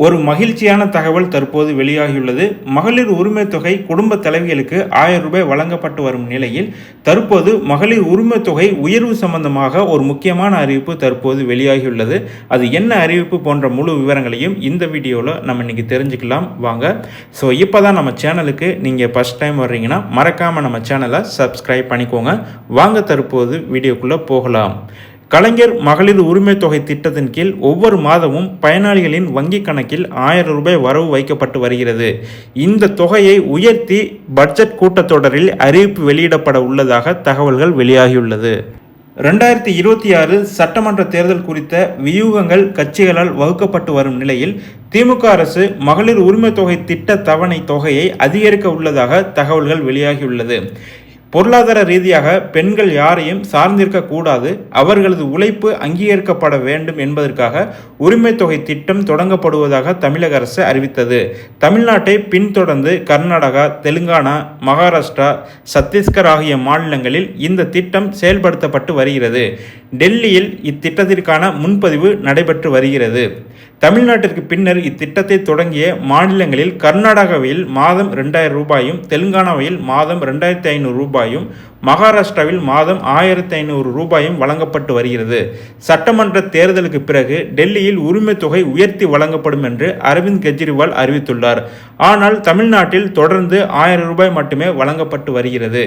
ஒரு மகிழ்ச்சியான தகவல் தற்போது வெளியாகியுள்ளது. மகளிர் உரிமை தொகை குடும்ப தலைவிகளுக்கு 1000 ரூபாய் வழங்கப்பட்டு வரும் நிலையில் தற்போது மகளிர் உரிமை தொகை உயர்வு சம்பந்தமாக ஒரு முக்கியமான அறிவிப்பு தற்போது வெளியாகியுள்ளது. அது என்ன அறிவிப்பு போன்ற முழு விவரங்களையும் இந்த வீடியோவில் நம்ம இன்னைக்கு தெரிஞ்சுக்கலாம் வாங்க. இப்போ தான் நம்ம சேனலுக்கு நீங்கள் ஃபர்ஸ்ட் டைம் வர்றீங்கன்னா மறக்காமல் நம்ம சேனலை சப்ஸ்கிரைப் பண்ணிக்கோங்க. வாங்க தற்போது வீடியோக்குள்ளே போகலாம். கலைஞர் மகளிர் உரிமை தொகை திட்டத்தின் கீழ் ஒவ்வொரு மாதமும் பயனாளிகளின் வங்கிக் கணக்கில் 1000 ரூபாய் வரவு வைக்கப்பட்டு வருகிறது. இந்த தொகையை உயர்த்தி பட்ஜெட் கூட்டத்தொடரில் அறிவிப்பு வெளியிடப்பட உள்ளதாக தகவல்கள் வெளியாகியுள்ளது. 2026 சட்டமன்ற தேர்தல் குறித்த வியூகங்கள் கட்சிகளால் வகுக்கப்பட்டு வரும் நிலையில் திமுக அரசு மகளிர் உரிமை தொகை திட்ட தவணை தொகையை அதிகரிக்க உள்ளதாக தகவல்கள் வெளியாகியுள்ளது. பொருளாதார ரீதியாக பெண்கள் யாரையும் சார்ந்திருக்க கூடாது, அவர்களது உழைப்பு அங்கீகரிக்கப்பட வேண்டும் என்பதற்காக உரிமை தொகை திட்டம் தொடங்கப்படுவதாக தமிழக அரசு அறிவித்தது. தமிழ்நாட்டை பின்தொடர்ந்து கர்நாடகா, தெலுங்கானா, மகாராஷ்டிரா, சத்தீஸ்கர் ஆகிய மாநிலங்களில் இந்த திட்டம் செயல்படுத்தப்பட்டு வருகிறது. டெல்லியில் இத்திட்டத்திற்கான முன்பதிவு நடைபெற்று வருகிறது. தமிழ்நாட்டிற்கு பின்னர் இத்திட்டத்தை தொடங்கிய மாநிலங்களில் கர்நாடகாவில் மாதம் 2000 ரூபாயும், தெலுங்கானாவில் மாதம் 2500 ரூபாயும், மகாராஷ்டிராவில் மாதம் 1500 ரூபாயும் வழங்கப்பட்டு வருகிறது. சட்டமன்ற தேர்தலுக்கு பிறகு டெல்லியில் உரிமை தொகை உயர்த்தி வழங்கப்படும் என்று அரவிந்த் கெஜ்ரிவால் அறிவித்துள்ளார். ஆனால் தமிழ்நாட்டில் தொடர்ந்து 1000 ரூபாய் மட்டுமே வழங்கப்பட்டு வருகிறது.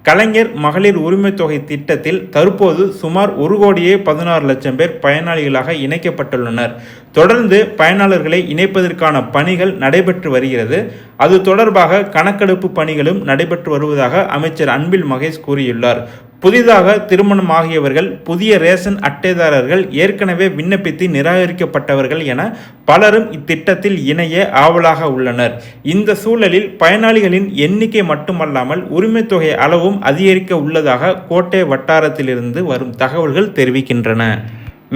கலைஞர் மகளிர் உரிமை தொகை திட்டத்தில் தற்போது சுமார் 1,16,00,000 பேர் பயனாளிகளாக இணைக்கப்பட்டுள்ளனர். தொடர்ந்து பயனாளர்களை இணைப்பதற்கான பணிகள் நடைபெற்று வருகிறது. அது தொடர்பாக கணக்கெடுப்பு பணிகளும் நடைபெற்று வருவதாக அமைச்சர் அன்பில் மகேஷ் கூறியுள்ளார். புதிதாக திருமணமாகியவர்கள், புதிய ரேஷன் அட்டைதாரர்கள், ஏற்கனவே விண்ணப்பித்து நிராகரிக்கப்பட்டவர்கள் என பலரும் இத்திட்டத்தில் இணைய ஆவலாக உள்ளனர். இந்த சூழலில் பயனாளிகளின் எண்ணிக்கை மட்டுமல்லாமல் உரிமை தொகை அளவும் அதிகரிக்க உள்ளதாக கோட்டை வட்டாரத்திலிருந்து வரும் தகவல்கள் தெரிவிக்கின்றன.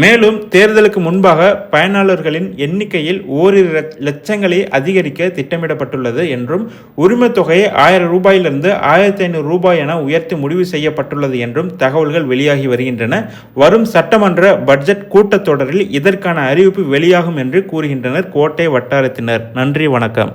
மேலும் தேர்தலுக்கு முன்பாக பயனாளர்களின் எண்ணிக்கையில் ஓரிரு லட்சங்களை அதிகரிக்க திட்டமிடப்பட்டுள்ளது என்றும், உரிமை தொகையை 1000 ரூபாயிலிருந்து 1500 ரூபாய் என உயர்த்தி முடிவு செய்யப்பட்டுள்ளது என்றும் தகவல்கள் வெளியாகி வருகின்றன. வரும் சட்டமன்ற பட்ஜெட் கூட்டத்தொடரில் இதற்கான அறிவிப்பு வெளியாகும் என்று கூறுகின்றனர் கோட்டை வட்டாரத்தினர். நன்றி, வணக்கம்.